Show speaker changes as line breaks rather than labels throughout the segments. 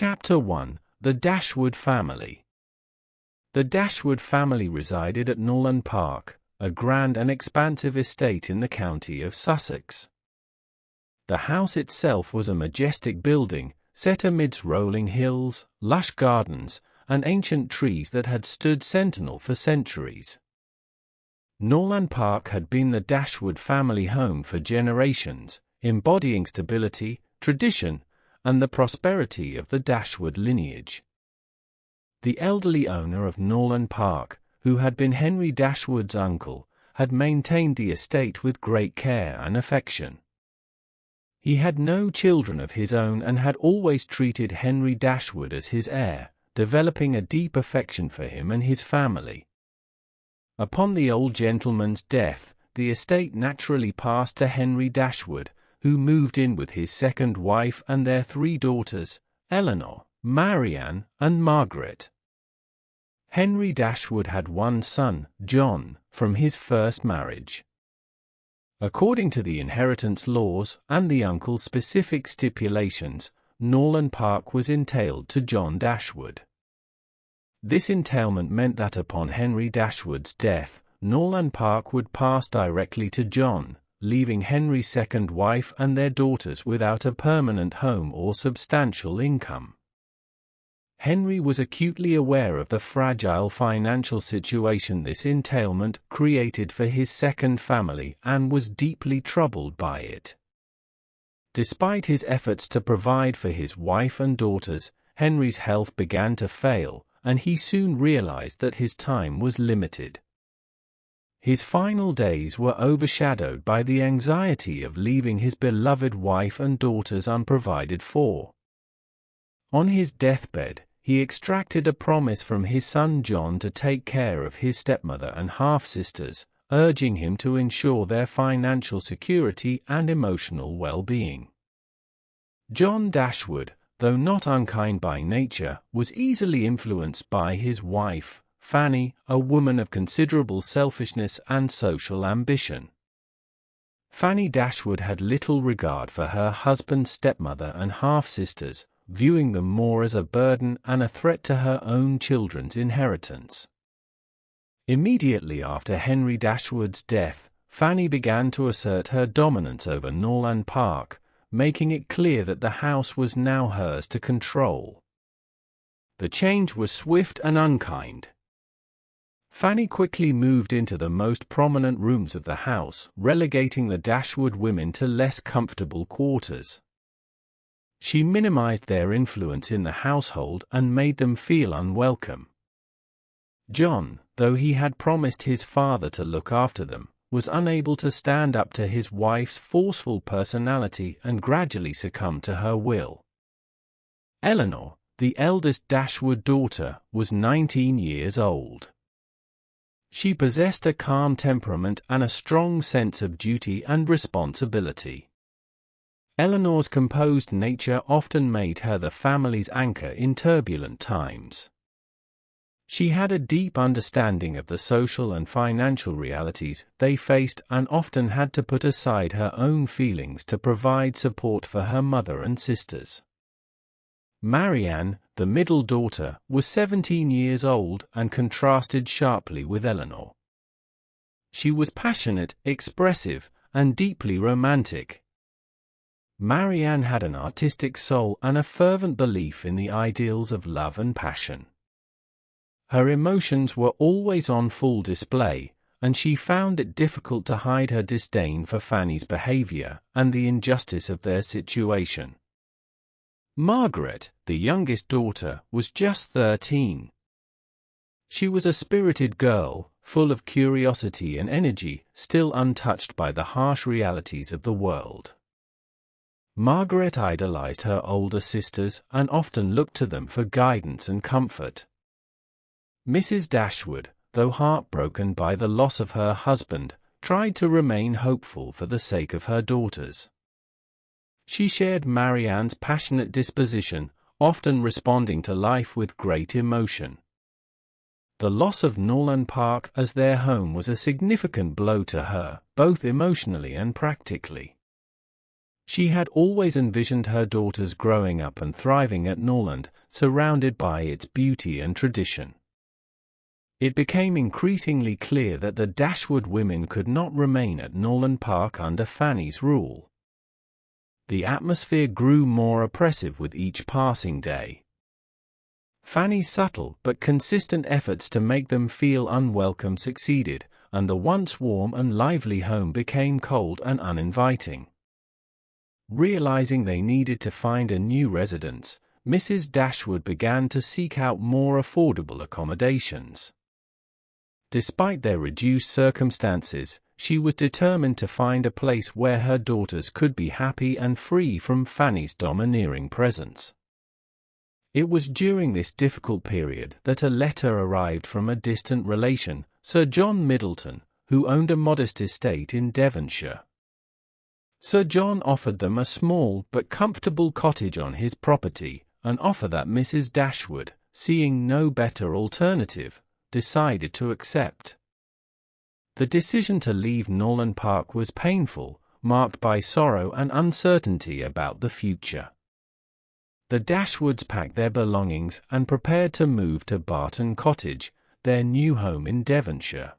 Chapter 1: The Dashwood Family. The Dashwood family resided at Norland Park, a grand and expansive estate in the county of Sussex. The house itself was a majestic building, set amidst rolling hills, lush gardens, and ancient trees that had stood sentinel for centuries. Norland Park had been the Dashwood family home for generations, embodying stability, tradition, and the prosperity of the Dashwood lineage. The elderly owner of Norland Park, who had been Henry Dashwood's uncle, had maintained the estate with great care and affection. He had no children of his own and had always treated Henry Dashwood as his heir, developing a deep affection for him and his family. Upon the old gentleman's death, the estate naturally passed to Henry Dashwood, who moved in with his second wife and their 3 daughters, Elinor, Marianne, and Margaret. Henry Dashwood had one son, John, from his first marriage. According to the inheritance laws and the uncle's specific stipulations, Norland Park was entailed to John Dashwood. This entailment meant that upon Henry Dashwood's death, Norland Park would pass directly to John, leaving Henry's second wife and their daughters without a permanent home or substantial income. Henry was acutely aware of the fragile financial situation this entailment created for his second family and was deeply troubled by it. Despite his efforts to provide for his wife and daughters, Henry's health began to fail, and he soon realized that his time was limited. His final days were overshadowed by the anxiety of leaving his beloved wife and daughters unprovided for. On his deathbed, he extracted a promise from his son John to take care of his stepmother and half-sisters, urging him to ensure their financial security and emotional well-being. John Dashwood, though not unkind by nature, was easily influenced by his wife, Fanny, a woman of considerable selfishness and social ambition. Fanny Dashwood had little regard for her husband's stepmother and half-sisters, viewing them more as a burden and a threat to her own children's inheritance. Immediately after Henry Dashwood's death, Fanny began to assert her dominance over Norland Park, making it clear that the house was now hers to control. The change was swift and unkind. Fanny quickly moved into the most prominent rooms of the house, relegating the Dashwood women to less comfortable quarters. She minimized their influence in the household and made them feel unwelcome. John, though he had promised his father to look after them, was unable to stand up to his wife's forceful personality and gradually succumbed to her will. Elinor, the eldest Dashwood daughter, was 19 years old. She possessed a calm temperament and a strong sense of duty and responsibility. Elinor's composed nature often made her the family's anchor in turbulent times. She had a deep understanding of the social and financial realities they faced and often had to put aside her own feelings to provide support for her mother and sisters. Marianne, the middle daughter, was 17 years old and contrasted sharply with Elinor. She was passionate, expressive, and deeply romantic. Marianne had an artistic soul and a fervent belief in the ideals of love and passion. Her emotions were always on full display, and she found it difficult to hide her disdain for Fanny's behavior and the injustice of their situation. Margaret, the youngest daughter, was just 13. She was a spirited girl, full of curiosity and energy, still untouched by the harsh realities of the world. Margaret idolized her older sisters and often looked to them for guidance and comfort. Mrs. Dashwood, though heartbroken by the loss of her husband, tried to remain hopeful for the sake of her daughters. She shared Marianne's passionate disposition, often responding to life with great emotion. The loss of Norland Park as their home was a significant blow to her, both emotionally and practically. She had always envisioned her daughters growing up and thriving at Norland, surrounded by its beauty and tradition. It became increasingly clear that the Dashwood women could not remain at Norland Park under Fanny's rule. The atmosphere grew more oppressive with each passing day. Fanny's subtle but consistent efforts to make them feel unwelcome succeeded, and the once warm and lively home became cold and uninviting. Realizing they needed to find a new residence, Mrs. Dashwood began to seek out more affordable accommodations. Despite their reduced circumstances, she was determined to find a place where her daughters could be happy and free from Fanny's domineering presence. It was during this difficult period that a letter arrived from a distant relation, Sir John Middleton, who owned a modest estate in Devonshire. Sir John offered them a small but comfortable cottage on his property, an offer that Mrs. Dashwood, seeing no better alternative, decided to accept. The decision to leave Norland Park was painful, marked by sorrow and uncertainty about the future. The Dashwoods packed their belongings and prepared to move to Barton Cottage, their new home in Devonshire.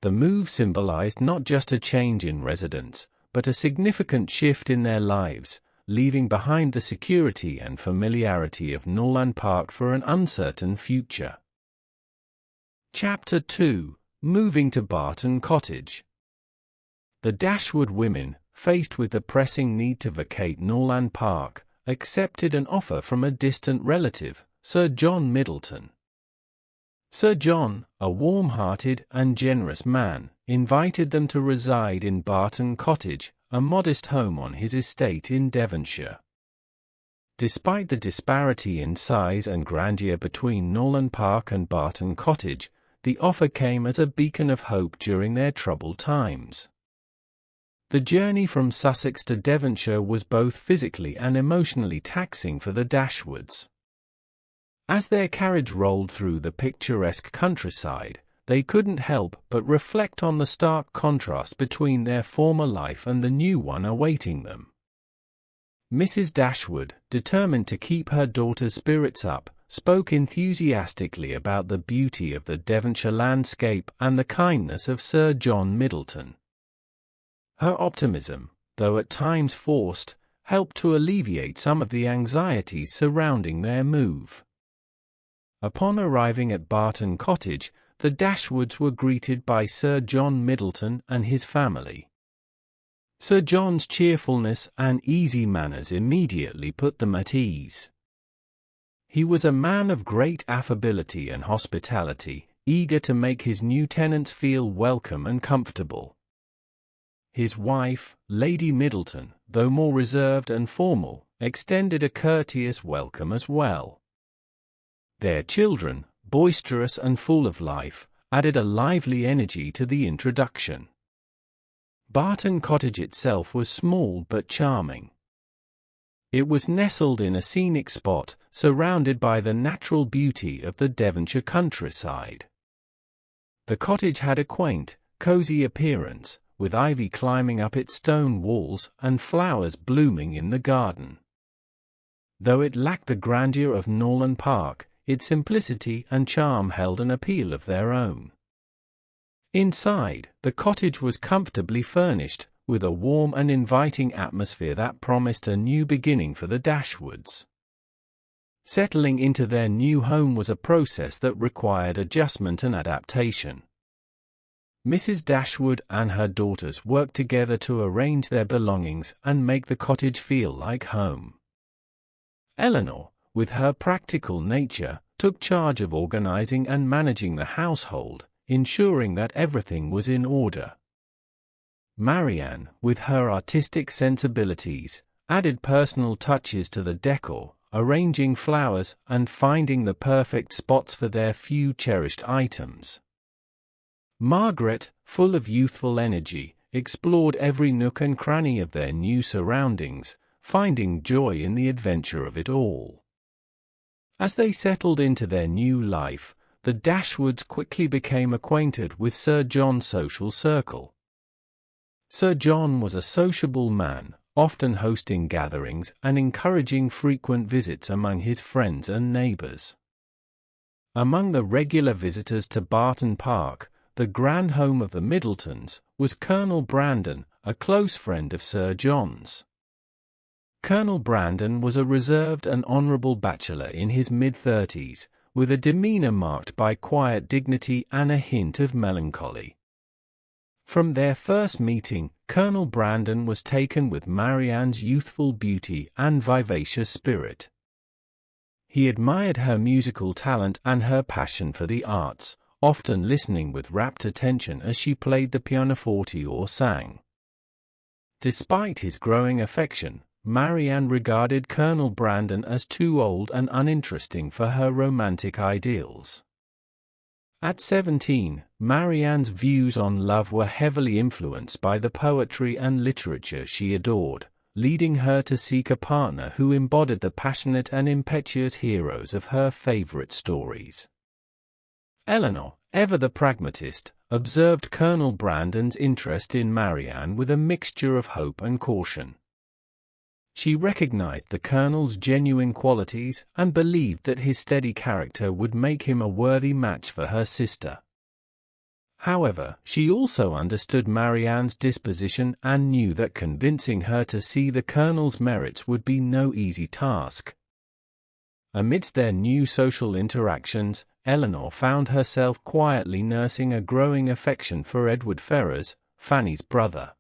The move symbolized not just a change in residence, but a significant shift in their lives, leaving behind the security and familiarity of Norland Park for an uncertain future. Chapter 2: Moving to Barton Cottage. The Dashwood women, faced with the pressing need to vacate Norland Park, accepted an offer from a distant relative, Sir John Middleton. Sir John, a warm-hearted and generous man, invited them to reside in Barton Cottage, a modest home on his estate in Devonshire. Despite the disparity in size and grandeur between Norland Park and Barton Cottage, the offer came as a beacon of hope during their troubled times. The journey from Sussex to Devonshire was both physically and emotionally taxing for the Dashwoods. As their carriage rolled through the picturesque countryside, they couldn't help but reflect on the stark contrast between their former life and the new one awaiting them. Mrs. Dashwood, determined to keep her daughter's spirits up, spoke enthusiastically about the beauty of the Devonshire landscape and the kindness of Sir John Middleton. Her optimism, though at times forced, helped to alleviate some of the anxieties surrounding their move. Upon arriving at Barton Cottage, the Dashwoods were greeted by Sir John Middleton and his family. Sir John's cheerfulness and easy manners immediately put them at ease. He was a man of great affability and hospitality, eager to make his new tenants feel welcome and comfortable. His wife, Lady Middleton, though more reserved and formal, extended a courteous welcome as well. Their children, boisterous and full of life, added a lively energy to the introduction. Barton Cottage itself was small but charming. It was nestled in a scenic spot, surrounded by the natural beauty of the Devonshire countryside. The cottage had a quaint, cosy appearance, with ivy climbing up its stone walls and flowers blooming in the garden. Though it lacked the grandeur of Norland Park, its simplicity and charm held an appeal of their own. Inside, the cottage was comfortably furnished, with a warm and inviting atmosphere that promised a new beginning for the Dashwoods. Settling into their new home was a process that required adjustment and adaptation. Mrs. Dashwood and her daughters worked together to arrange their belongings and make the cottage feel like home. Elinor, with her practical nature, took charge of organizing and managing the household, ensuring that everything was in order. Marianne, with her artistic sensibilities, added personal touches to the decor, arranging flowers and finding the perfect spots for their few cherished items. Margaret, full of youthful energy, explored every nook and cranny of their new surroundings, finding joy in the adventure of it all. As they settled into their new life, the Dashwoods quickly became acquainted with Sir John's social circle. Sir John was a sociable man, often hosting gatherings and encouraging frequent visits among his friends and neighbours. Among the regular visitors to Barton Park, the grand home of the Middletons, was Colonel Brandon, a close friend of Sir John's. Colonel Brandon was a reserved and honourable bachelor in his mid-30s, with a demeanour marked by quiet dignity and a hint of melancholy. From their first meeting, Colonel Brandon was taken with Marianne's youthful beauty and vivacious spirit. He admired her musical talent and her passion for the arts, often listening with rapt attention as she played the pianoforte or sang. Despite his growing affection, Marianne regarded Colonel Brandon as too old and uninteresting for her romantic ideals. At 17, Marianne's views on love were heavily influenced by the poetry and literature she adored, leading her to seek a partner who embodied the passionate and impetuous heroes of her favourite stories. Elinor, ever the pragmatist, observed Colonel Brandon's interest in Marianne with a mixture of hope and caution. She recognized the Colonel's genuine qualities and believed that his steady character would make him a worthy match for her sister. However, she also understood Marianne's disposition and knew that convincing her to see the Colonel's merits would be no easy task. Amidst their new social interactions, Elinor found herself quietly nursing a growing affection for Edward Ferrars, Fanny's brother.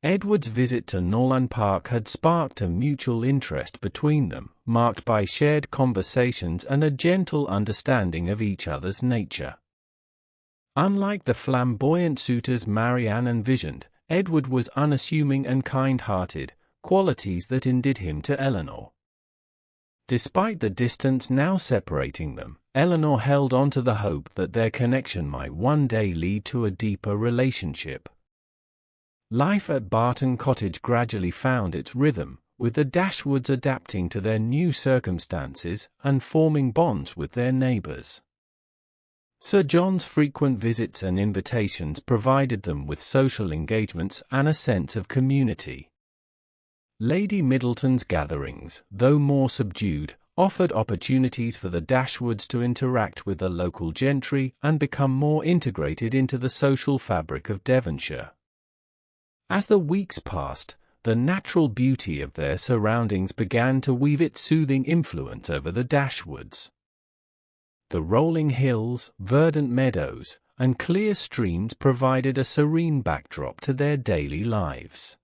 Edward's visit to Norland Park had sparked a mutual interest between them, marked by shared conversations and a gentle understanding of each other's nature. Unlike the flamboyant suitors Marianne envisioned, Edward was unassuming and kind-hearted, qualities that endeared him to Elinor. Despite the distance now separating them, Elinor held on to the hope that their connection might one day lead to a deeper relationship. Life at Barton Cottage gradually found its rhythm, with the Dashwoods adapting to their new circumstances and forming bonds with their neighbours. Sir John's frequent visits and invitations provided them with social engagements and a sense of community. Lady Middleton's gatherings, though more subdued, offered opportunities for the Dashwoods to interact with the local gentry and become more integrated into the social fabric of Devonshire. As the weeks passed, the natural beauty of their surroundings began to weave its soothing influence over the Dashwoods. The rolling hills, verdant meadows, and clear streams provided a serene backdrop to their daily lives.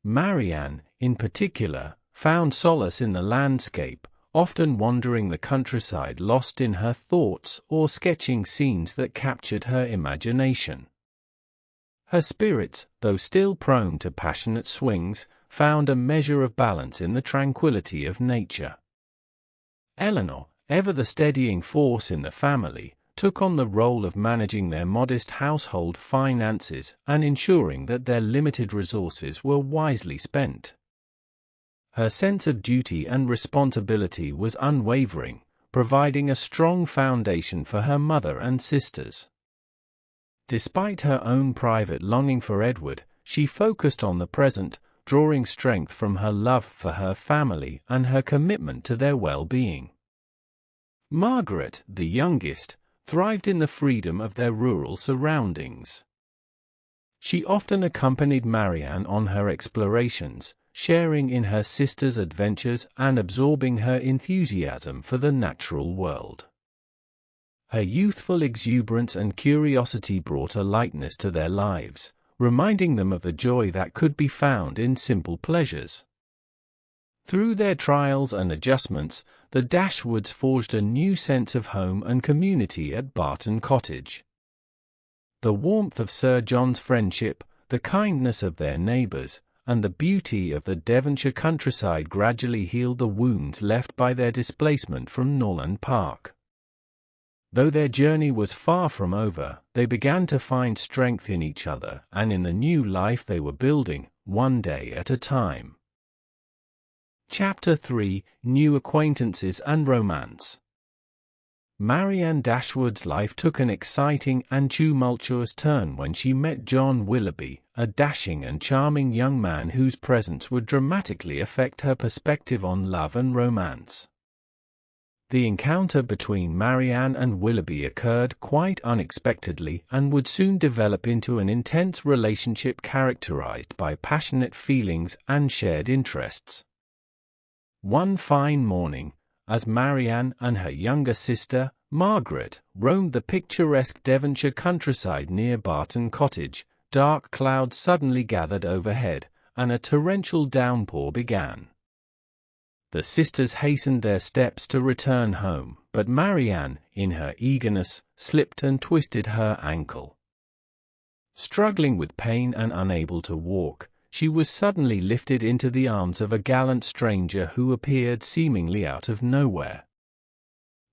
Marianne, in particular, found solace in the landscape, often wandering the countryside lost in her thoughts or sketching scenes that captured her imagination. Her spirits, though still prone to passionate swings, found a measure of balance in the tranquility of nature. Elinor, ever the steadying force in the family, took on the role of managing their modest household finances and ensuring that their limited resources were wisely spent. Her sense of duty and responsibility was unwavering, providing a strong foundation for her mother and sisters. Despite her own private longing for Edward, she focused on the present, drawing strength from her love for her family and her commitment to their well-being. Margaret, the youngest, thrived in the freedom of their rural surroundings. She often accompanied Marianne on her explorations, sharing in her sister's adventures and absorbing her enthusiasm for the natural world. Her youthful exuberance and curiosity brought a lightness to their lives, reminding them of the joy that could be found in simple pleasures. Through their trials and adjustments, the Dashwoods forged a new sense of home and community at Barton Cottage. The warmth of Sir John's friendship, the kindness of their neighbours, and the beauty of the Devonshire countryside gradually healed the wounds left by their displacement from Norland Park. Though their journey was far from over, they began to find strength in each other and in the new life they were building, one day at a time. Chapter 3: New Acquaintances and Romance. Marianne Dashwood's life took an exciting and tumultuous turn when she met John Willoughby, a dashing and charming young man whose presence would dramatically affect her perspective on love and romance. The encounter between Marianne and Willoughby occurred quite unexpectedly and would soon develop into an intense relationship characterized by passionate feelings and shared interests. One fine morning, as Marianne and her younger sister, Margaret, roamed the picturesque Devonshire countryside near Barton Cottage, dark clouds suddenly gathered overhead, and a torrential downpour began. The sisters hastened their steps to return home, but Marianne, in her eagerness, slipped and twisted her ankle. Struggling with pain and unable to walk, she was suddenly lifted into the arms of a gallant stranger who appeared seemingly out of nowhere.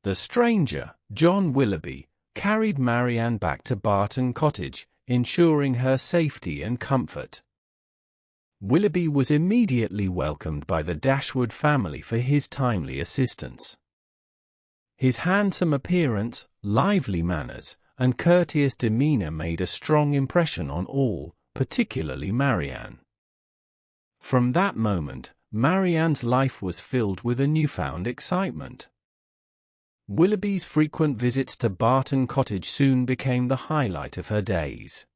The stranger, John Willoughby, carried Marianne back to Barton Cottage, ensuring her safety and comfort. Willoughby was immediately welcomed by the Dashwood family for his timely assistance. His handsome appearance, lively manners, and courteous demeanour made a strong impression on all, particularly Marianne. From that moment, Marianne's life was filled with a newfound excitement. Willoughby's frequent visits to Barton Cottage soon became the highlight of her days.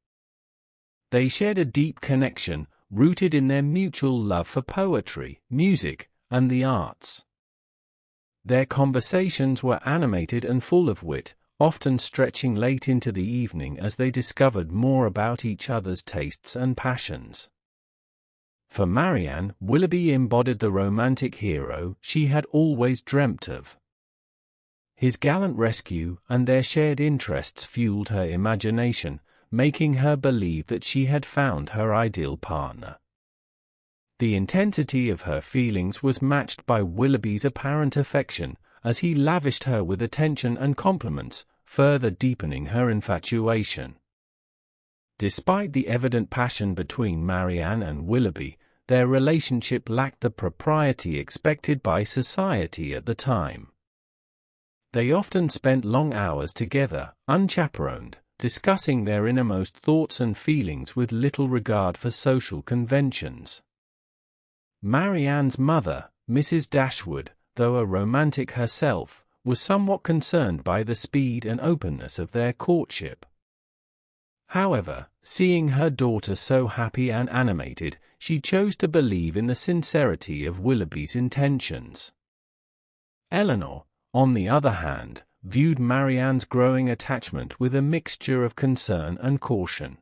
They shared a deep connection, rooted in their mutual love for poetry, music, and the arts. Their conversations were animated and full of wit, often stretching late into the evening as they discovered more about each other's tastes and passions. For Marianne, Willoughby embodied the romantic hero she had always dreamt of. His gallant rescue and their shared interests fueled her imagination, making her believe that she had found her ideal partner. The intensity of her feelings was matched by Willoughby's apparent affection, as he lavished her with attention and compliments, further deepening her infatuation. Despite the evident passion between Marianne and Willoughby, their relationship lacked the propriety expected by society at the time. They often spent long hours together, unchaperoned, discussing their innermost thoughts and feelings with little regard for social conventions. Marianne's mother, Mrs. Dashwood, though a romantic herself, was somewhat concerned by the speed and openness of their courtship. However, seeing her daughter so happy and animated, she chose to believe in the sincerity of Willoughby's intentions. Elinor, on the other hand, viewed Marianne's growing attachment with a mixture of concern and caution.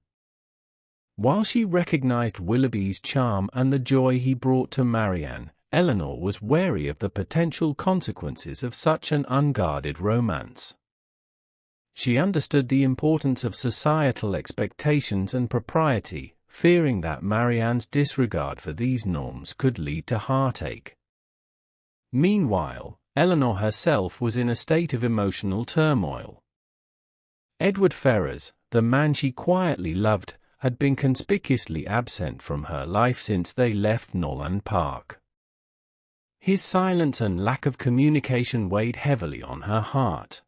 While she recognized Willoughby's charm and the joy he brought to Marianne, Elinor was wary of the potential consequences of such an unguarded romance. She understood the importance of societal expectations and propriety, fearing that Marianne's disregard for these norms could lead to heartache. Meanwhile, Elinor herself was in a state of emotional turmoil. Edward Ferrars, the man she quietly loved, had been conspicuously absent from her life since they left Norland Park. His silence and lack of communication weighed heavily on her heart.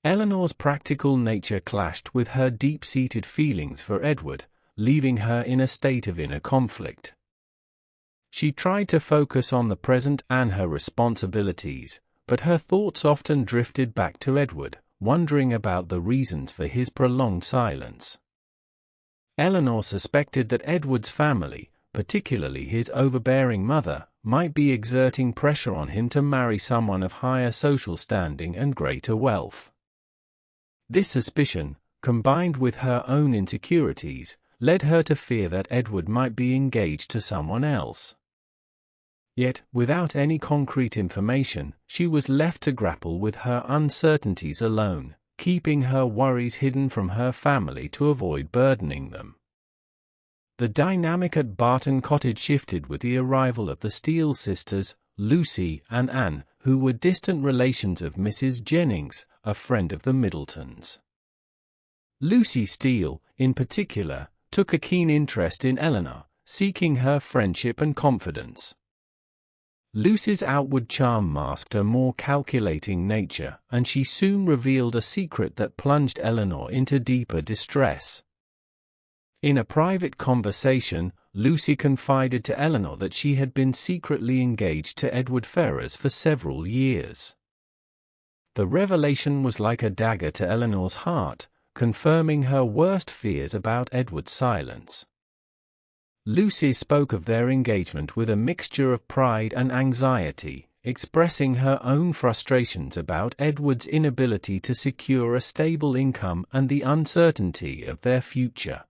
Elinor's practical nature clashed with her deep-seated feelings for Edward, leaving her in a state of inner conflict. She tried to focus on the present and her responsibilities, but her thoughts often drifted back to Edward, wondering about the reasons for his prolonged silence. Elinor suspected that Edward's family, particularly his overbearing mother, might be exerting pressure on him to marry someone of higher social standing and greater wealth. This suspicion, combined with her own insecurities, led her to fear that Edward might be engaged to someone else. Yet, without any concrete information, she was left to grapple with her uncertainties alone, keeping her worries hidden from her family to avoid burdening them. The dynamic at Barton Cottage shifted with the arrival of the Steele sisters, Lucy and Anne, who were distant relations of Mrs. Jennings, a friend of the Middletons. Lucy Steele, in particular, took a keen interest in Elinor, seeking her friendship and confidence. Lucy's outward charm masked a more calculating nature, and she soon revealed a secret that plunged Elinor into deeper distress. In a private conversation, Lucy confided to Elinor that she had been secretly engaged to Edward Ferrars for several years. The revelation was like a dagger to Elinor's heart, confirming her worst fears about Edward's silence. Lucy spoke of their engagement with a mixture of pride and anxiety, expressing her own frustrations about Edward's inability to secure a stable income and the uncertainty of their future.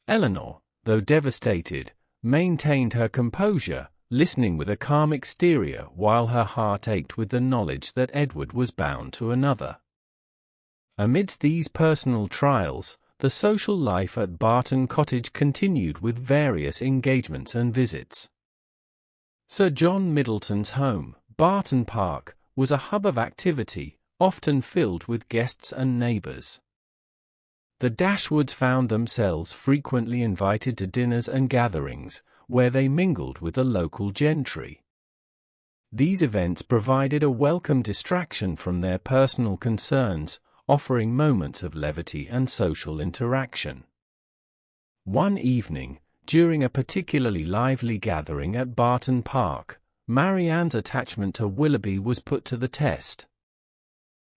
Elinor, though devastated, maintained her composure, listening with a calm exterior while her heart ached with the knowledge that Edward was bound to another. Amidst these personal trials, the social life at Barton Cottage continued with various engagements and visits. Sir John Middleton's home, Barton Park, was a hub of activity, often filled with guests and neighbours. The Dashwoods found themselves frequently invited to dinners and gatherings, where they mingled with the local gentry. These events provided a welcome distraction from their personal concerns, offering moments of levity and social interaction. One evening, during a particularly lively gathering at Barton Park, Marianne's attachment to Willoughby was put to the test.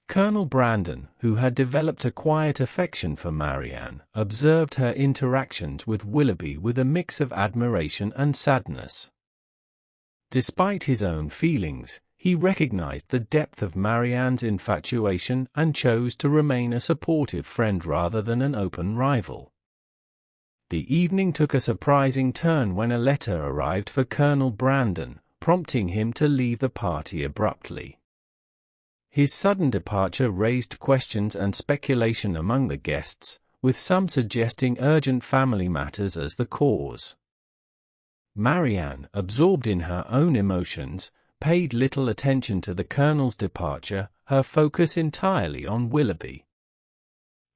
Colonel Brandon, who had developed a quiet affection for Marianne, observed her interactions with Willoughby with a mix of admiration and sadness. Despite his own feelings, he recognized the depth of Marianne's infatuation and chose to remain a supportive friend rather than an open rival. The evening took a surprising turn when a letter arrived for Colonel Brandon, prompting him to leave the party abruptly. His sudden departure raised questions and speculation among the guests, with some suggesting urgent family matters as the cause. Marianne, absorbed in her own emotions, paid little attention to the Colonel's departure, her focus entirely on Willoughby.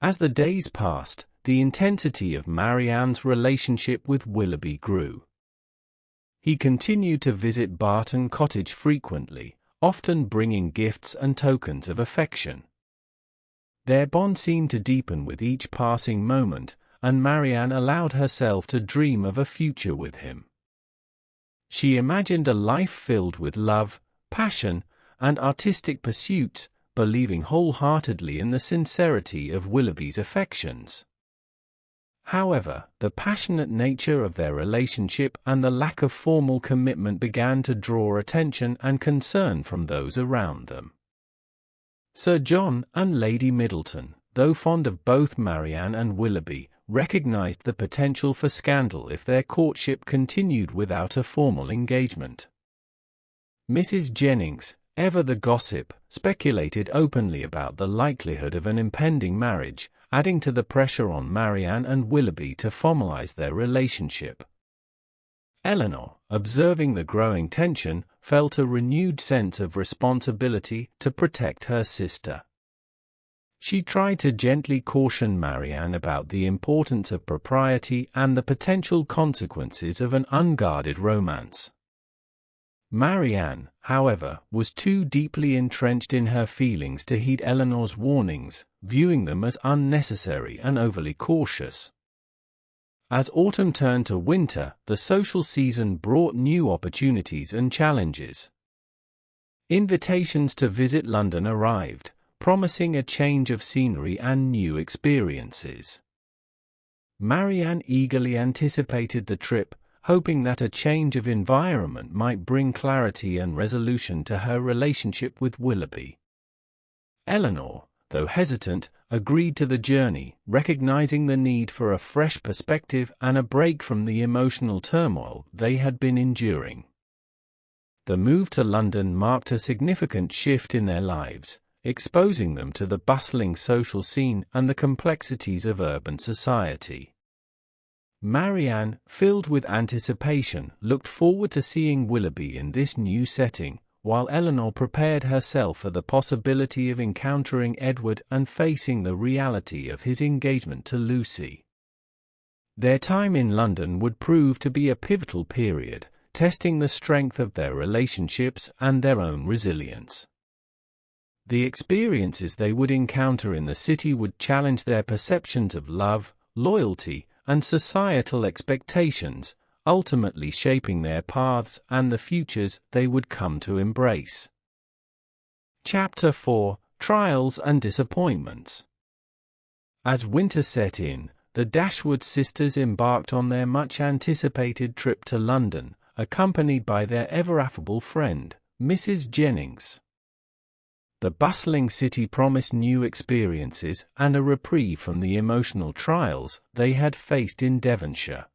As the days passed, the intensity of Marianne's relationship with Willoughby grew. He continued to visit Barton Cottage frequently, often bringing gifts and tokens of affection. Their bond seemed to deepen with each passing moment, and Marianne allowed herself to dream of a future with him. She imagined a life filled with love, passion, and artistic pursuits, believing wholeheartedly in the sincerity of Willoughby's affections. However, the passionate nature of their relationship and the lack of formal commitment began to draw attention and concern from those around them. Sir John and Lady Middleton, though fond of both Marianne and Willoughby, recognized the potential for scandal if their courtship continued without a formal engagement. Mrs. Jennings, ever the gossip, speculated openly about the likelihood of an impending marriage, adding to the pressure on Marianne and Willoughby to formalize their relationship. Elinor, observing the growing tension, felt a renewed sense of responsibility to protect her sister. She tried to gently caution Marianne about the importance of propriety and the potential consequences of an unguarded romance. Marianne, however, was too deeply entrenched in her feelings to heed Elinor's warnings, viewing them as unnecessary and overly cautious. As autumn turned to winter, the social season brought new opportunities and challenges. Invitations to visit London arrived, promising a change of scenery and new experiences. Marianne eagerly anticipated the trip, hoping that a change of environment might bring clarity and resolution to her relationship with Willoughby. Elinor, though hesitant, agreed to the journey, recognizing the need for a fresh perspective and a break from the emotional turmoil they had been enduring. The move to London marked a significant shift in their lives, exposing them to the bustling social scene and the complexities of urban society. Marianne, filled with anticipation, looked forward to seeing Willoughby in this new setting, while Elinor prepared herself for the possibility of encountering Edward and facing the reality of his engagement to Lucy. Their time in London would prove to be a pivotal period, testing the strength of their relationships and their own resilience. The experiences they would encounter in the city would challenge their perceptions of love, loyalty, and societal expectations, ultimately shaping their paths and the futures they would come to embrace. Chapter 4: Trials and Disappointments. As winter set in, the Dashwood sisters embarked on their much-anticipated trip to London, accompanied by their ever-affable friend, Mrs. Jennings. The bustling city promised new experiences and a reprieve from the emotional trials they had faced in Devonshire.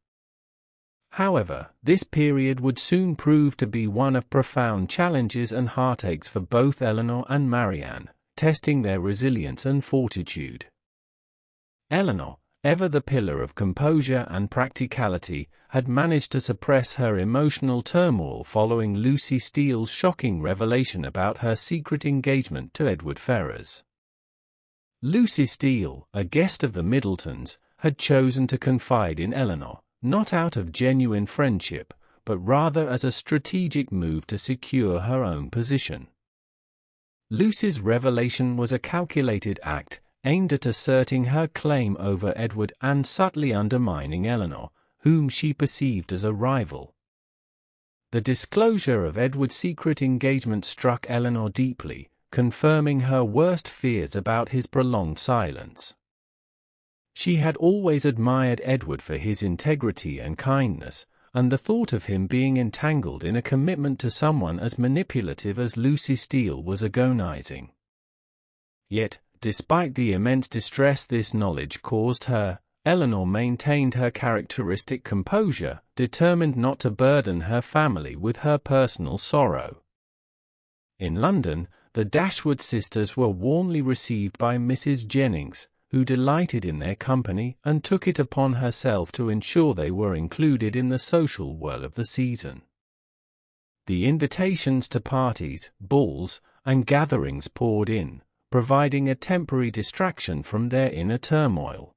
However, this period would soon prove to be one of profound challenges and heartaches for both Elinor and Marianne, testing their resilience and fortitude. Elinor, ever the pillar of composure and practicality, had managed to suppress her emotional turmoil following Lucy Steele's shocking revelation about her secret engagement to Edward Ferrars. Lucy Steele, a guest of the Middletons, had chosen to confide in Elinor, not out of genuine friendship, but rather as a strategic move to secure her own position. Lucy's revelation was a calculated act, aimed at asserting her claim over Edward and subtly undermining Elinor, whom she perceived as a rival. The disclosure of Edward's secret engagement struck Elinor deeply, confirming her worst fears about his prolonged silence. She had always admired Edward for his integrity and kindness, and the thought of him being entangled in a commitment to someone as manipulative as Lucy Steele was agonizing. Yet, despite the immense distress this knowledge caused her, Elinor maintained her characteristic composure, determined not to burden her family with her personal sorrow. In London, the Dashwood sisters were warmly received by Mrs. Jennings, who delighted in their company and took it upon herself to ensure they were included in the social whirl of the season. The invitations to parties, balls, and gatherings poured in, providing a temporary distraction from their inner turmoil.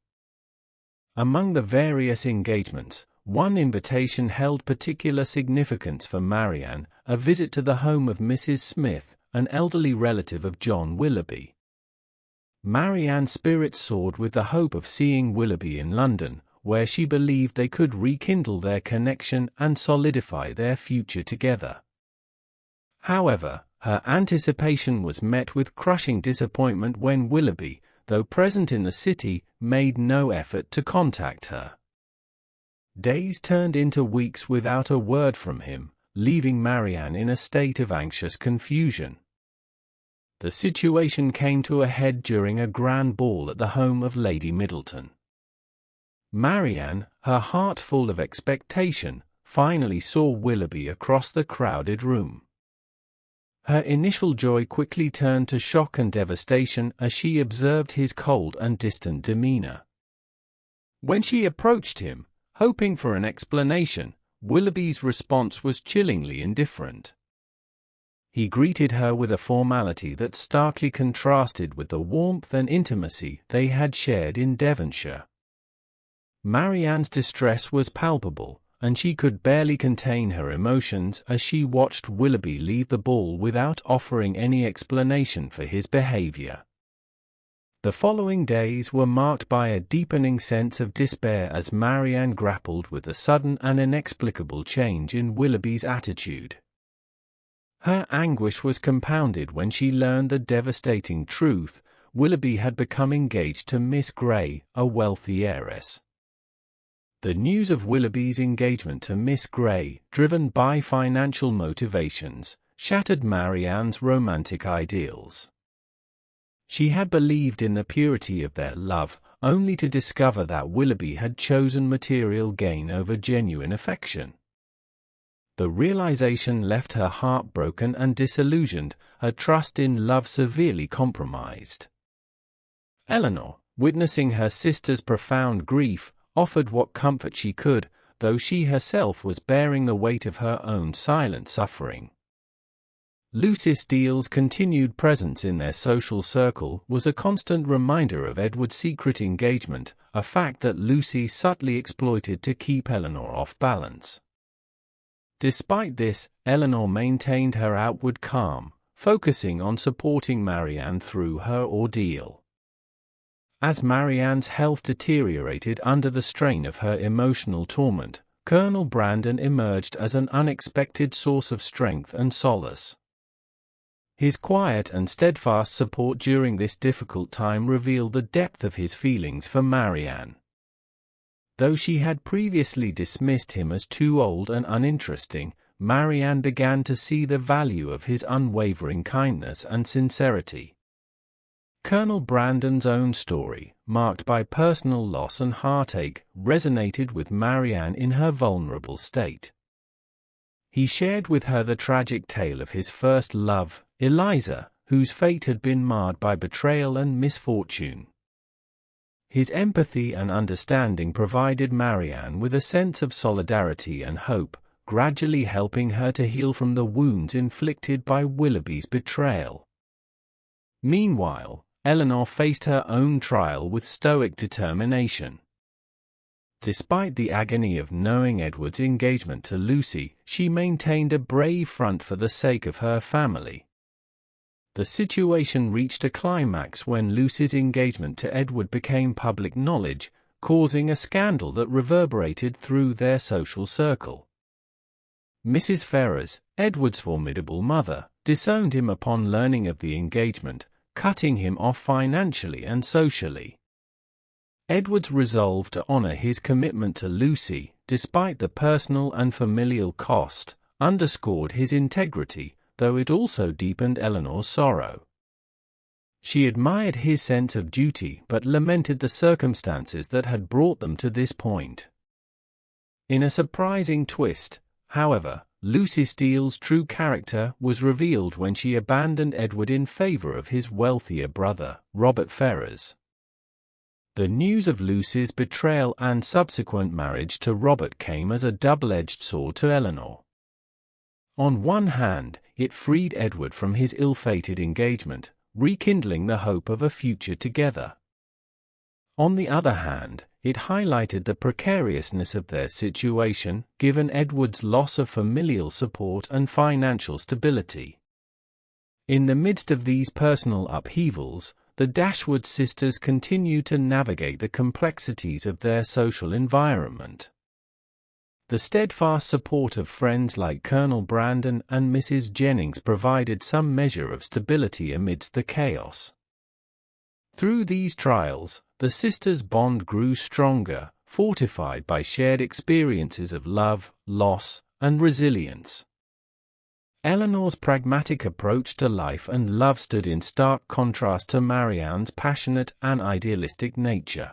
Among the various engagements, one invitation held particular significance for Marianne, a visit to the home of Mrs. Smith, an elderly relative of John Willoughby. Marianne's spirits soared with the hope of seeing Willoughby in London, where she believed they could rekindle their connection and solidify their future together. However, her anticipation was met with crushing disappointment when Willoughby, though present in the city, made no effort to contact her. Days turned into weeks without a word from him, leaving Marianne in a state of anxious confusion. The situation came to a head during a grand ball at the home of Lady Middleton. Marianne, her heart full of expectation, finally saw Willoughby across the crowded room. Her initial joy quickly turned to shock and devastation as she observed his cold and distant demeanor. When she approached him, hoping for an explanation, Willoughby's response was chillingly indifferent. He greeted her with a formality that starkly contrasted with the warmth and intimacy they had shared in Devonshire. Marianne's distress was palpable, and she could barely contain her emotions as she watched Willoughby leave the ball without offering any explanation for his behavior. The following days were marked by a deepening sense of despair as Marianne grappled with the sudden and inexplicable change in Willoughby's attitude. Her anguish was compounded when she learned the devastating truth: Willoughby had become engaged to Miss Grey, a wealthy heiress. The news of Willoughby's engagement to Miss Grey, driven by financial motivations, shattered Marianne's romantic ideals. She had believed in the purity of their love, only to discover that Willoughby had chosen material gain over genuine affection. The realization left her heartbroken and disillusioned, her trust in love severely compromised. Elinor, witnessing her sister's profound grief, offered what comfort she could, though she herself was bearing the weight of her own silent suffering. Lucy Steele's continued presence in their social circle was a constant reminder of Edward's secret engagement, a fact that Lucy subtly exploited to keep Elinor off balance. Despite this, Elinor maintained her outward calm, focusing on supporting Marianne through her ordeal. As Marianne's health deteriorated under the strain of her emotional torment, Colonel Brandon emerged as an unexpected source of strength and solace. His quiet and steadfast support during this difficult time revealed the depth of his feelings for Marianne. Though she had previously dismissed him as too old and uninteresting, Marianne began to see the value of his unwavering kindness and sincerity. Colonel Brandon's own story, marked by personal loss and heartache, resonated with Marianne in her vulnerable state. He shared with her the tragic tale of his first love, Eliza, whose fate had been marred by betrayal and misfortune. His empathy and understanding provided Marianne with a sense of solidarity and hope, gradually helping her to heal from the wounds inflicted by Willoughby's betrayal. Meanwhile, Elinor faced her own trial with stoic determination. Despite the agony of knowing Edward's engagement to Lucy, she maintained a brave front for the sake of her family. The situation reached a climax when Lucy's engagement to Edward became public knowledge, causing a scandal that reverberated through their social circle. Mrs. Ferrars, Edward's formidable mother, disowned him upon learning of the engagement, cutting him off financially and socially. Edward's resolve to honor his commitment to Lucy, despite the personal and familial cost, underscored his integrity, though it also deepened Elinor's sorrow. She admired his sense of duty but lamented the circumstances that had brought them to this point. In a surprising twist, however, Lucy Steele's true character was revealed when she abandoned Edward in favor of his wealthier brother, Robert Ferrars. The news of Lucy's betrayal and subsequent marriage to Robert came as a double-edged sword to Elinor. On one hand, it freed Edward from his ill-fated engagement, rekindling the hope of a future together. On the other hand, it highlighted the precariousness of their situation, given Edward's loss of familial support and financial stability. In the midst of these personal upheavals, the Dashwood sisters continued to navigate the complexities of their social environment. The steadfast support of friends like Colonel Brandon and Mrs. Jennings provided some measure of stability amidst the chaos. Through these trials, the sisters' bond grew stronger, fortified by shared experiences of love, loss, and resilience. Elinor's pragmatic approach to life and love stood in stark contrast to Marianne's passionate and idealistic nature.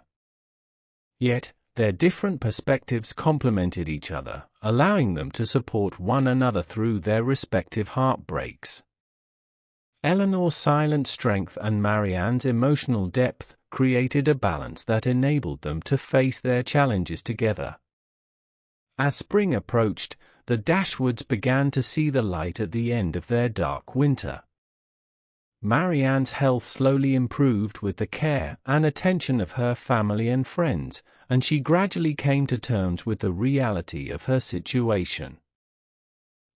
Yet, their different perspectives complemented each other, allowing them to support one another through their respective heartbreaks. Elinor's silent strength and Marianne's emotional depth created a balance that enabled them to face their challenges together. As spring approached, the Dashwoods began to see the light at the end of their dark winter. Marianne's health slowly improved with the care and attention of her family and friends, and she gradually came to terms with the reality of her situation.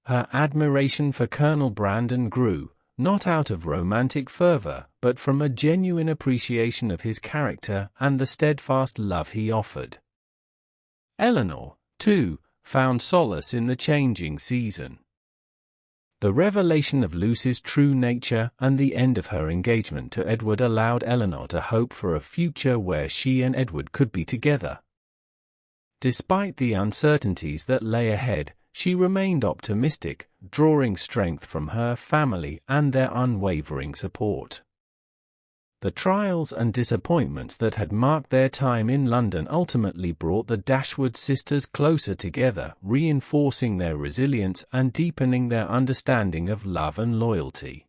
Her admiration for Colonel Brandon grew, not out of romantic fervor, but from a genuine appreciation of his character and the steadfast love he offered. Elinor, too, found solace in the changing season. The revelation of Lucy's true nature and the end of her engagement to Edward allowed Elinor to hope for a future where she and Edward could be together. Despite the uncertainties that lay ahead, she remained optimistic, drawing strength from her family and their unwavering support. The trials and disappointments that had marked their time in London ultimately brought the Dashwood sisters closer together, reinforcing their resilience and deepening their understanding of love and loyalty.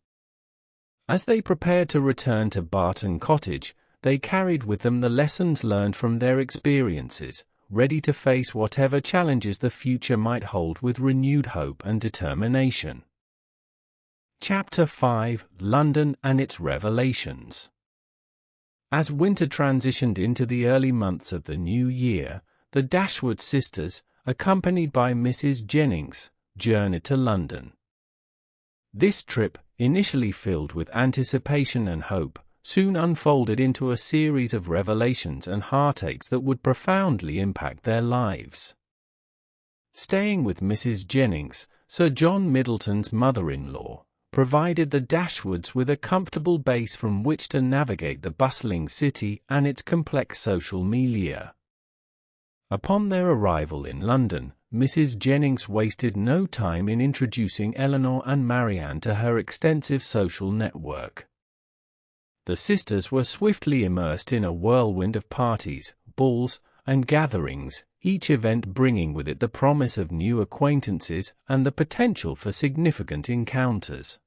As they prepared to return to Barton Cottage, they carried with them the lessons learned from their experiences, ready to face whatever challenges the future might hold with renewed hope and determination. Chapter 5: London and its Revelations. As winter transitioned into the early months of the new year, the Dashwood sisters, accompanied by Mrs. Jennings, journeyed to London. This trip, initially filled with anticipation and hope, soon unfolded into a series of revelations and heartaches that would profoundly impact their lives. Staying with Mrs. Jennings, Sir John Middleton's mother-in-law, provided the Dashwoods with a comfortable base from which to navigate the bustling city and its complex social milieu. Upon their arrival in London, Mrs. Jennings wasted no time in introducing Elinor and Marianne to her extensive social network. The sisters were swiftly immersed in a whirlwind of parties, balls, and gatherings, each event bringing with it the promise of new acquaintances and the potential for significant encounters.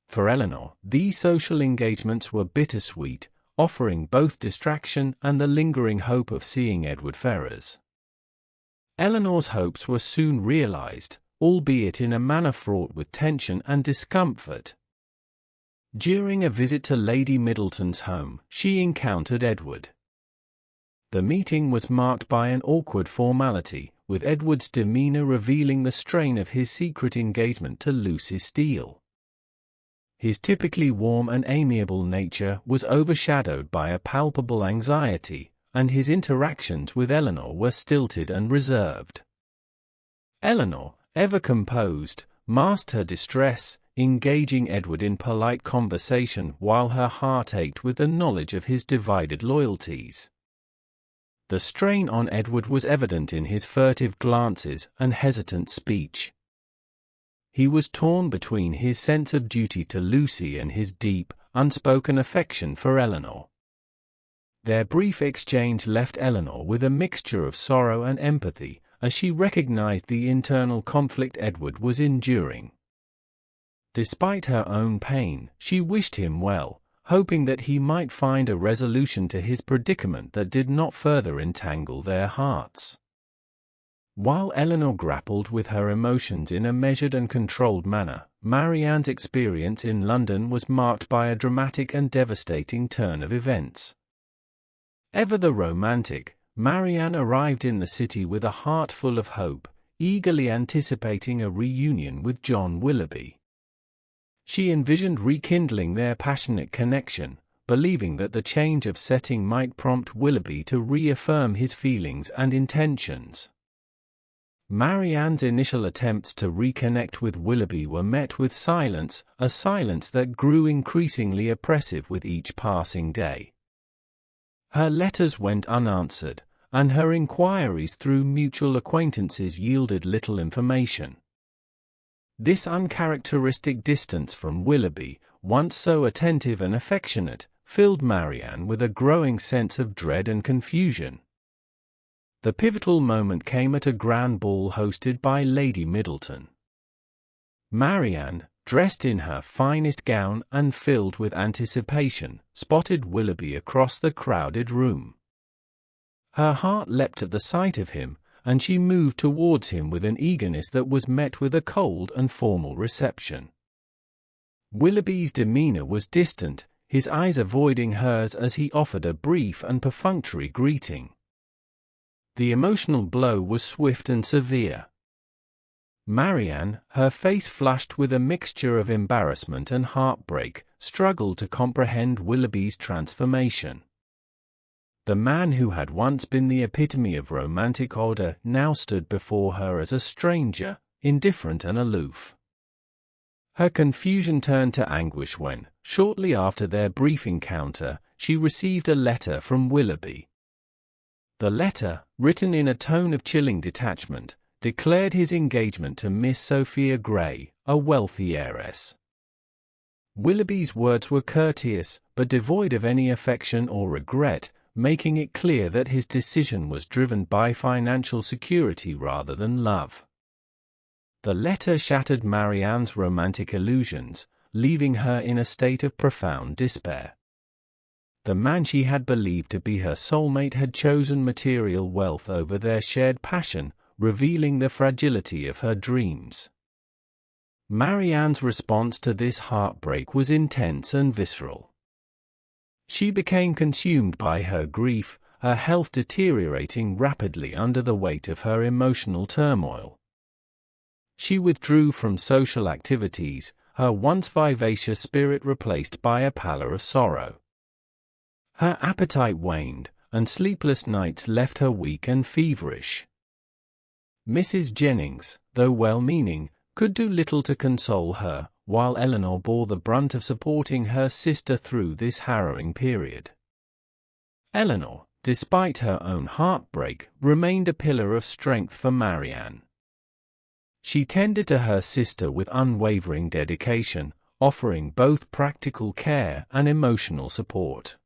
For Elinor, these social engagements were bittersweet, offering both distraction and the lingering hope of seeing Edward Ferrars. Elinor's hopes were soon realized, albeit in a manner fraught with tension and discomfort. During a visit to Lady Middleton's home, she encountered Edward. The meeting was marked by an awkward formality, with Edward's demeanor revealing the strain of his secret engagement to Lucy Steele. His typically warm and amiable nature was overshadowed by a palpable anxiety, and his interactions with Elinor were stilted and reserved. Elinor, ever composed, masked her distress, engaging Edward in polite conversation while her heart ached with the knowledge of his divided loyalties. The strain on Edward was evident in his furtive glances and hesitant speech. He was torn between his sense of duty to Lucy and his deep, unspoken affection for Elinor. Their brief exchange left Elinor with a mixture of sorrow and empathy, as she recognized the internal conflict Edward was enduring. Despite her own pain, she wished him well, hoping that he might find a resolution to his predicament that did not further entangle their hearts. While Elinor grappled with her emotions in a measured and controlled manner, Marianne's experience in London was marked by a dramatic and devastating turn of events. Ever the romantic, Marianne arrived in the city with a heart full of hope, eagerly anticipating a reunion with John Willoughby. She envisioned rekindling their passionate connection, believing that the change of setting might prompt Willoughby to reaffirm his feelings and intentions. Marianne's initial attempts to reconnect with Willoughby were met with silence, a silence that grew increasingly oppressive with each passing day. Her letters went unanswered, and her inquiries through mutual acquaintances yielded little information. This uncharacteristic distance from Willoughby, once so attentive and affectionate, filled Marianne with a growing sense of dread and confusion. The pivotal moment came at a grand ball hosted by Lady Middleton. Marianne, dressed in her finest gown and filled with anticipation, spotted Willoughby across the crowded room. Her heart leapt at the sight of him, and she moved towards him with an eagerness that was met with a cold and formal reception. Willoughby's demeanor was distant, his eyes avoiding hers as he offered a brief and perfunctory greeting. The emotional blow was swift and severe. Marianne, her face flushed with a mixture of embarrassment and heartbreak, struggled to comprehend Willoughby's transformation. The man who had once been the epitome of romantic order now stood before her as a stranger, indifferent and aloof. Her confusion turned to anguish when, shortly after their brief encounter, she received a letter from Willoughby. The letter, written in a tone of chilling detachment, declared his engagement to Miss Sophia Gray, a wealthy heiress. Willoughby's words were courteous, but devoid of any affection or regret, making it clear that his decision was driven by financial security rather than love. The letter shattered Marianne's romantic illusions, leaving her in a state of profound despair. The man she had believed to be her soulmate had chosen material wealth over their shared passion, revealing the fragility of her dreams. Marianne's response to this heartbreak was intense and visceral. She became consumed by her grief, her health deteriorating rapidly under the weight of her emotional turmoil. She withdrew from social activities, her once vivacious spirit replaced by a pallor of sorrow. Her appetite waned, and sleepless nights left her weak and feverish. Mrs. Jennings, though well-meaning, could do little to console her, while Elinor bore the brunt of supporting her sister through this harrowing period. Elinor, despite her own heartbreak, remained a pillar of strength for Marianne. She tended to her sister with unwavering dedication, offering both practical care and emotional support.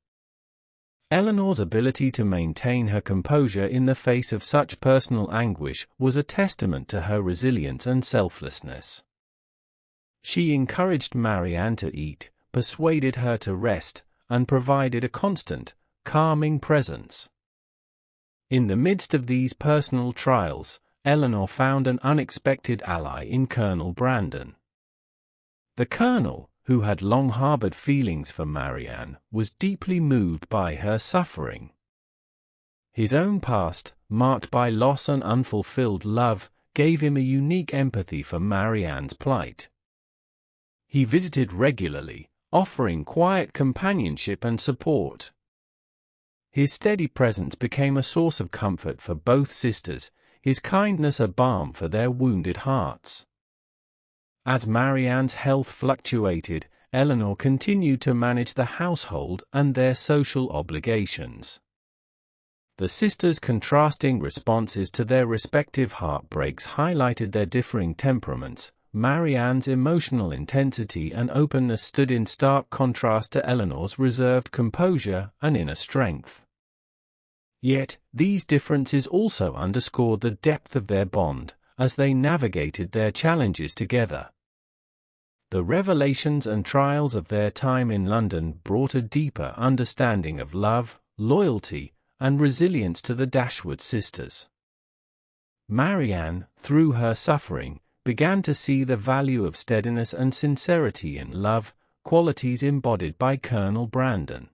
Elinor's ability to maintain her composure in the face of such personal anguish was a testament to her resilience and selflessness. She encouraged Marianne to eat, persuaded her to rest, and provided a constant, calming presence. In the midst of these personal trials, Elinor found an unexpected ally in Colonel Brandon. The Colonel, who had long harbored feelings for Marianne, was deeply moved by her suffering. His own past, marked by loss and unfulfilled love, gave him a unique empathy for Marianne's plight. He visited regularly, offering quiet companionship and support. His steady presence became a source of comfort for both sisters, his kindness a balm for their wounded hearts. As Marianne's health fluctuated, Elinor continued to manage the household and their social obligations. The sisters' contrasting responses to their respective heartbreaks highlighted their differing temperaments. Marianne's emotional intensity and openness stood in stark contrast to Elinor's reserved composure and inner strength. Yet, these differences also underscored the depth of their bond, as they navigated their challenges together. The revelations and trials of their time in London brought a deeper understanding of love, loyalty, and resilience to the Dashwood sisters. Marianne, through her suffering, began to see the value of steadiness and sincerity in love, qualities embodied by Colonel Brandon.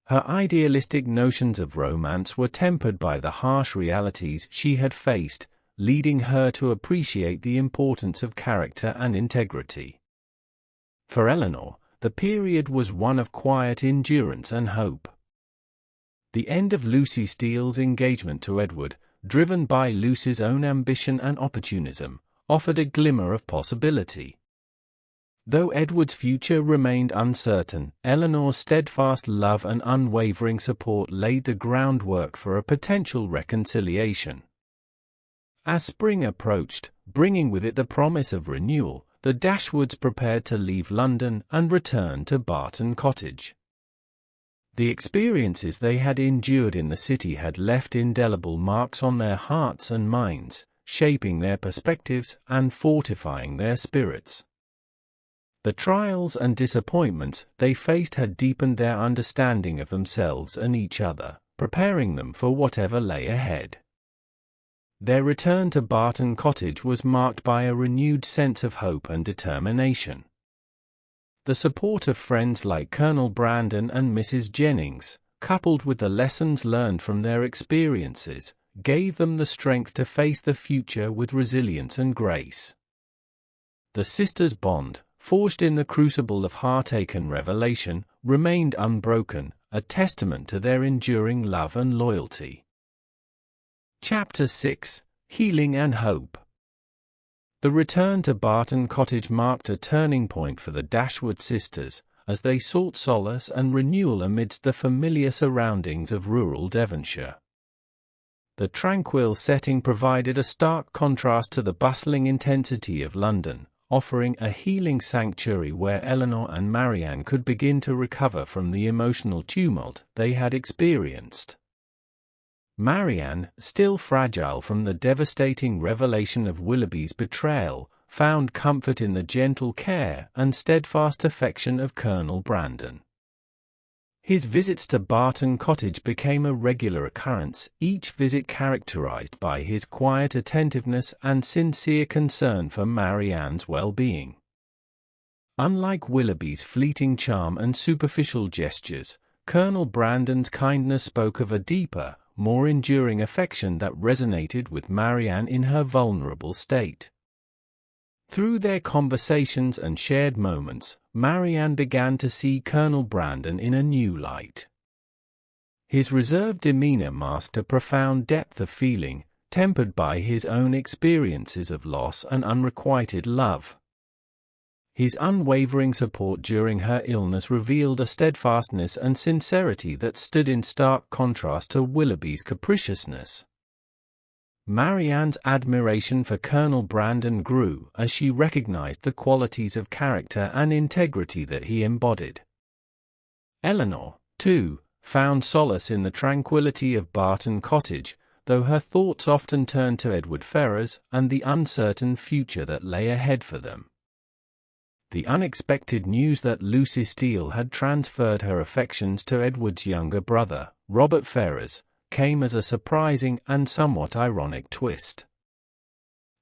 Her idealistic notions of romance were tempered by the harsh realities she had faced, leading her to appreciate the importance of character and integrity. For Elinor, the period was one of quiet endurance and hope. The end of Lucy Steele's engagement to Edward, driven by Lucy's own ambition and opportunism, offered a glimmer of possibility. Though Edward's future remained uncertain, Elinor's steadfast love and unwavering support laid the groundwork for a potential reconciliation. As spring approached, bringing with it the promise of renewal, the Dashwoods prepared to leave London and return to Barton Cottage. The experiences they had endured in the city had left indelible marks on their hearts and minds, shaping their perspectives and fortifying their spirits. The trials and disappointments they faced had deepened their understanding of themselves and each other, preparing them for whatever lay ahead. Their return to Barton Cottage was marked by a renewed sense of hope and determination. The support of friends like Colonel Brandon and Mrs. Jennings, coupled with the lessons learned from their experiences, gave them the strength to face the future with resilience and grace. The sisters' bond, forged in the crucible of heartache and revelation, remained unbroken, a testament to their enduring love and loyalty. Chapter 6: Healing and Hope. The return to Barton Cottage marked a turning point for the Dashwood sisters, as they sought solace and renewal amidst the familiar surroundings of rural Devonshire. The tranquil setting provided a stark contrast to the bustling intensity of London, offering a healing sanctuary where Elinor and Marianne could begin to recover from the emotional tumult they had experienced. Marianne, still fragile from the devastating revelation of Willoughby's betrayal, found comfort in the gentle care and steadfast affection of Colonel Brandon. His visits to Barton Cottage became a regular occurrence, each visit characterized by his quiet attentiveness and sincere concern for Marianne's well-being. Unlike Willoughby's fleeting charm and superficial gestures, Colonel Brandon's kindness spoke of a deeper, more enduring affection that resonated with Marianne in her vulnerable state. Through their conversations and shared moments, Marianne began to see Colonel Brandon in a new light. His reserved demeanor masked a profound depth of feeling, tempered by his own experiences of loss and unrequited love. His unwavering support during her illness revealed a steadfastness and sincerity that stood in stark contrast to Willoughby's capriciousness. Marianne's admiration for Colonel Brandon grew as she recognized the qualities of character and integrity that he embodied. Elinor, too, found solace in the tranquility of Barton Cottage, though her thoughts often turned to Edward Ferrars and the uncertain future that lay ahead for them. The unexpected news that Lucy Steele had transferred her affections to Edward's younger brother, Robert Ferrars, came as a surprising and somewhat ironic twist.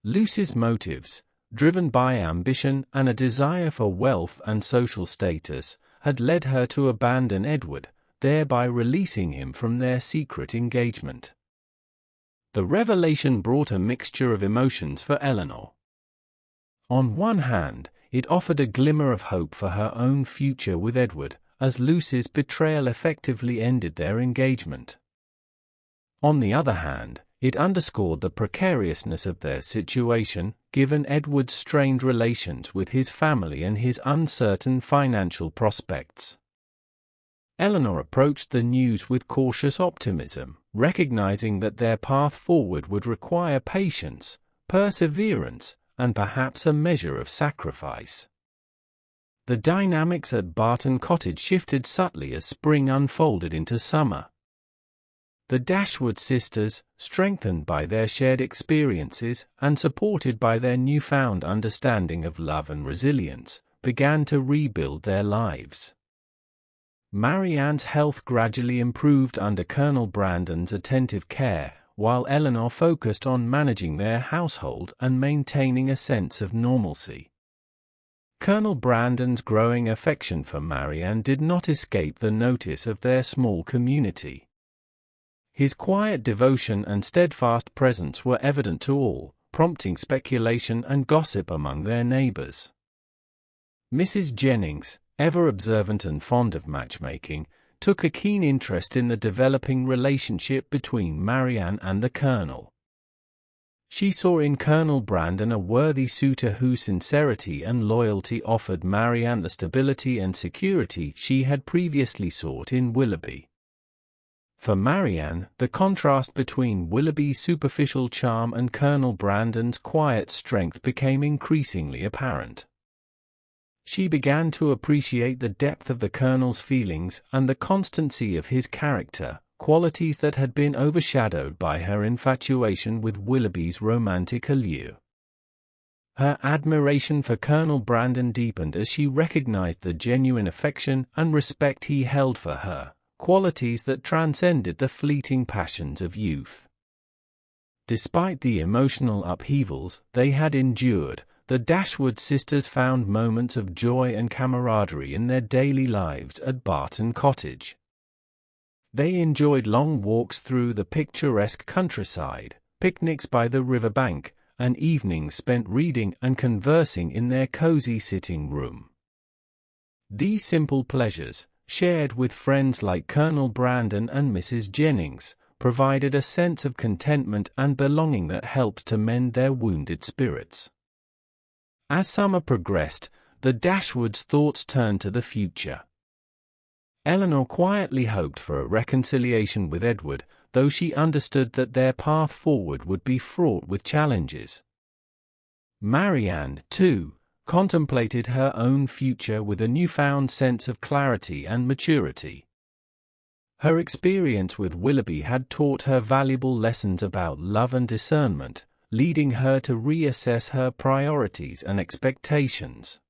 Lucy's motives, driven by ambition and a desire for wealth and social status, had led her to abandon Edward, thereby releasing him from their secret engagement. The revelation brought a mixture of emotions for Elinor. On one hand, it offered a glimmer of hope for her own future with Edward, as Lucy's betrayal effectively ended their engagement. On the other hand, it underscored the precariousness of their situation, given Edward's strained relations with his family and his uncertain financial prospects. Elinor approached the news with cautious optimism, recognizing that their path forward would require patience, perseverance, and perhaps a measure of sacrifice. The dynamics at Barton Cottage shifted subtly as spring unfolded into summer. The Dashwood sisters, strengthened by their shared experiences and supported by their newfound understanding of love and resilience, began to rebuild their lives. Marianne's health gradually improved under Colonel Brandon's attentive care, while Elinor focused on managing their household and maintaining a sense of normalcy. Colonel Brandon's growing affection for Marianne did not escape the notice of their small community. His quiet devotion and steadfast presence were evident to all, prompting speculation and gossip among their neighbors. Mrs. Jennings, ever observant and fond of matchmaking, took a keen interest in the developing relationship between Marianne and the Colonel. She saw in Colonel Brandon a worthy suitor whose sincerity and loyalty offered Marianne the stability and security she had previously sought in Willoughby. For Marianne, the contrast between Willoughby's superficial charm and Colonel Brandon's quiet strength became increasingly apparent. She began to appreciate the depth of the Colonel's feelings and the constancy of his character, qualities that had been overshadowed by her infatuation with Willoughby's romantic allure. Her admiration for Colonel Brandon deepened as she recognized the genuine affection and respect he held for her, qualities that transcended the fleeting passions of youth. Despite the emotional upheavals they had endured, the Dashwood sisters found moments of joy and camaraderie in their daily lives at Barton Cottage. They enjoyed long walks through the picturesque countryside, picnics by the riverbank, and evenings spent reading and conversing in their cozy sitting room. These simple pleasures, shared with friends like Colonel Brandon and Mrs. Jennings, provided a sense of contentment and belonging that helped to mend their wounded spirits. As summer progressed, the Dashwoods' thoughts turned to the future. Elinor quietly hoped for a reconciliation with Edward, though she understood that their path forward would be fraught with challenges. Marianne, too, contemplated her own future with a newfound sense of clarity and maturity. Her experience with Willoughby had taught her valuable lessons about love and discernment, leading her to reassess her priorities and expectations.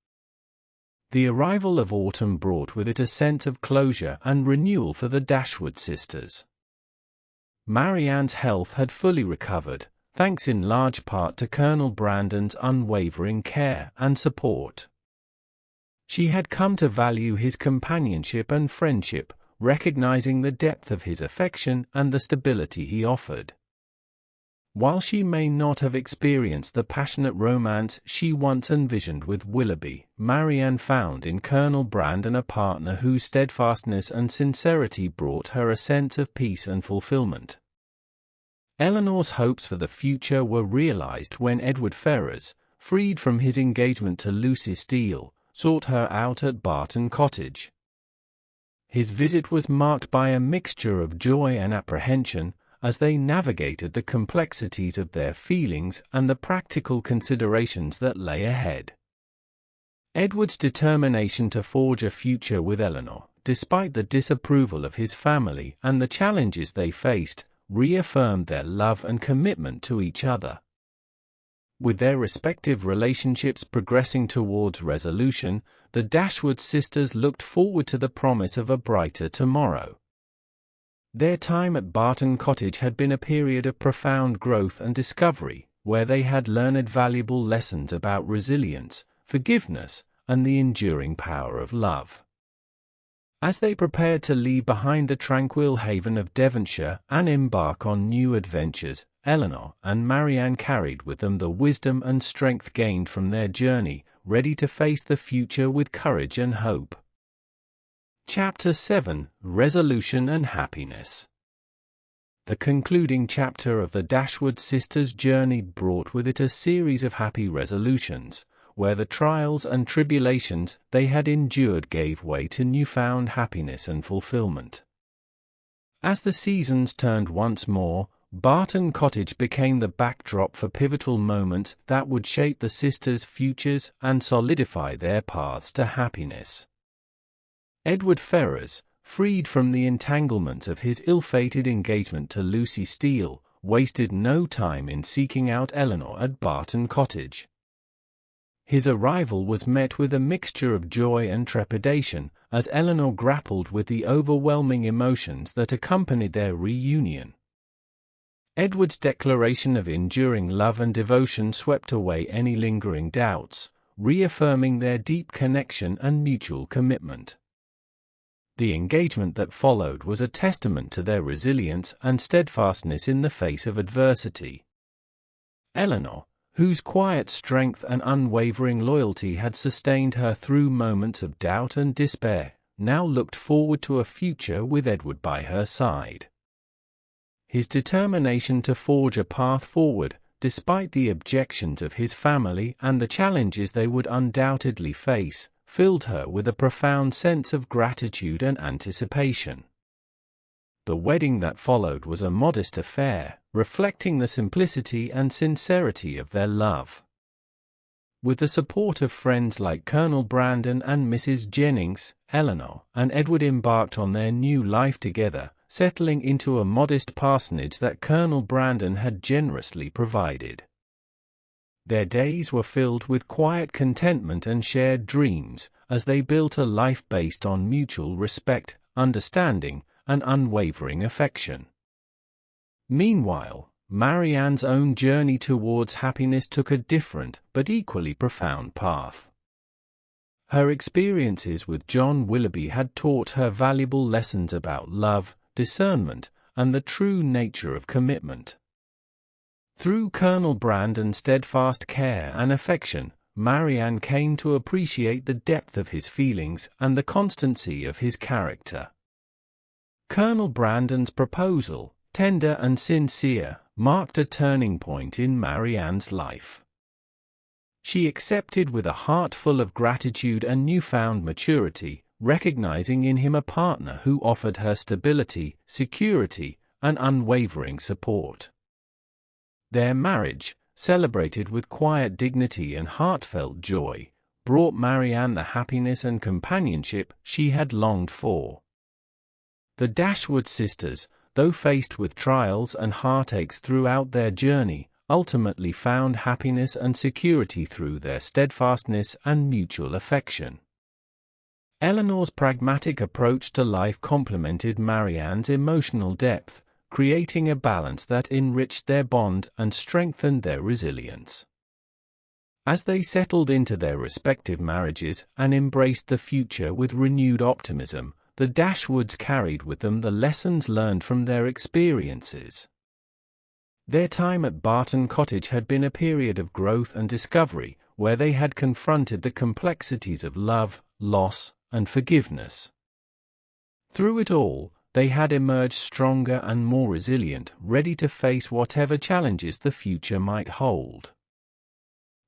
The arrival of autumn brought with it a sense of closure and renewal for the Dashwood sisters. Marianne's health had fully recovered, thanks in large part to Colonel Brandon's unwavering care and support. She had come to value his companionship and friendship, recognizing the depth of his affection and the stability he offered. While she may not have experienced the passionate romance she once envisioned with Willoughby, Marianne found in Colonel Brandon a partner whose steadfastness and sincerity brought her a sense of peace and fulfillment. Elinor's hopes for the future were realized when Edward Ferrars, freed from his engagement to Lucy Steele, sought her out at Barton Cottage. His visit was marked by a mixture of joy and apprehension, as they navigated the complexities of their feelings and the practical considerations that lay ahead. Edward's determination to forge a future with Elinor, despite the disapproval of his family and the challenges they faced, reaffirmed their love and commitment to each other. With their respective relationships progressing towards resolution, the Dashwood sisters looked forward to the promise of a brighter tomorrow. Their time at Barton Cottage had been a period of profound growth and discovery, where they had learned valuable lessons about resilience, forgiveness, and the enduring power of love. As they prepared to leave behind the tranquil haven of Devonshire and embark on new adventures, Elinor and Marianne carried with them the wisdom and strength gained from their journey, ready to face the future with courage and hope. Chapter 7: Resolution and Happiness. The concluding chapter of the Dashwood sisters' journey brought with it a series of happy resolutions, where the trials and tribulations they had endured gave way to newfound happiness and fulfillment. As the seasons turned once more, Barton Cottage became the backdrop for pivotal moments that would shape the sisters' futures and solidify their paths to happiness. Edward Ferrars, freed from the entanglements of his ill-fated engagement to Lucy Steele, wasted no time in seeking out Elinor at Barton Cottage. His arrival was met with a mixture of joy and trepidation, as Elinor grappled with the overwhelming emotions that accompanied their reunion. Edward's declaration of enduring love and devotion swept away any lingering doubts, reaffirming their deep connection and mutual commitment. The engagement that followed was a testament to their resilience and steadfastness in the face of adversity. Elinor, whose quiet strength and unwavering loyalty had sustained her through moments of doubt and despair, now looked forward to a future with Edward by her side. His determination to forge a path forward, despite the objections of his family and the challenges they would undoubtedly face, filled her with a profound sense of gratitude and anticipation. The wedding that followed was a modest affair, reflecting the simplicity and sincerity of their love. With the support of friends like Colonel Brandon and Mrs. Jennings, Elinor and Edward embarked on their new life together, settling into a modest parsonage that Colonel Brandon had generously provided. Their days were filled with quiet contentment and shared dreams, as they built a life based on mutual respect, understanding, and unwavering affection. Meanwhile, Marianne's own journey towards happiness took a different but equally profound path. Her experiences with John Willoughby had taught her valuable lessons about love, discernment, and the true nature of commitment. Through Colonel Brandon's steadfast care and affection, Marianne came to appreciate the depth of his feelings and the constancy of his character. Colonel Brandon's proposal, tender and sincere, marked a turning point in Marianne's life. She accepted with a heart full of gratitude and newfound maturity, recognizing in him a partner who offered her stability, security, and unwavering support. Their marriage, celebrated with quiet dignity and heartfelt joy, brought Marianne the happiness and companionship she had longed for. The Dashwood sisters, though faced with trials and heartaches throughout their journey, ultimately found happiness and security through their steadfastness and mutual affection. Elinor's pragmatic approach to life complemented Marianne's emotional depth, creating a balance that enriched their bond and strengthened their resilience. As they settled into their respective marriages and embraced the future with renewed optimism, the Dashwoods carried with them the lessons learned from their experiences. Their time at Barton Cottage had been a period of growth and discovery, where they had confronted the complexities of love, loss, and forgiveness. Through it all, they had emerged stronger and more resilient, ready to face whatever challenges the future might hold.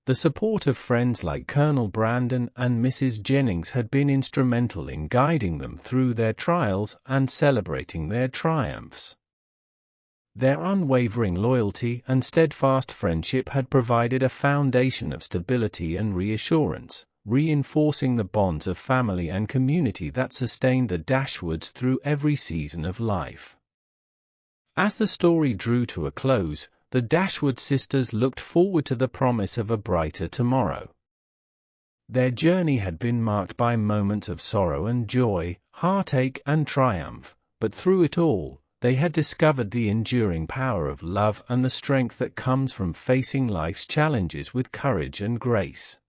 The support of friends like Colonel Brandon and Mrs. Jennings had been instrumental in guiding them through their trials and celebrating their triumphs. Their unwavering loyalty and steadfast friendship had provided a foundation of stability and reassurance, reinforcing the bonds of family and community that sustained the Dashwoods through every season of life. As the story drew to a close, the Dashwood sisters looked forward to the promise of a brighter tomorrow. Their journey had been marked by moments of sorrow and joy, heartache and triumph, but through it all, they had discovered the enduring power of love and the strength that comes from facing life's challenges with courage and grace.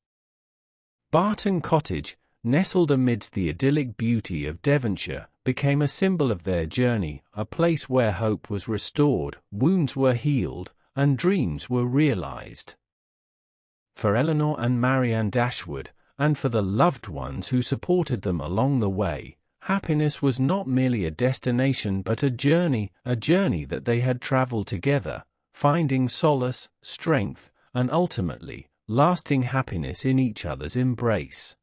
Barton Cottage, nestled amidst the idyllic beauty of Devonshire, became a symbol of their journey, a place where hope was restored, wounds were healed, and dreams were realized. For Elinor and Marianne Dashwood, and for the loved ones who supported them along the way, happiness was not merely a destination but a journey that they had traveled together, finding solace, strength, and ultimately, lasting happiness in each other's embrace.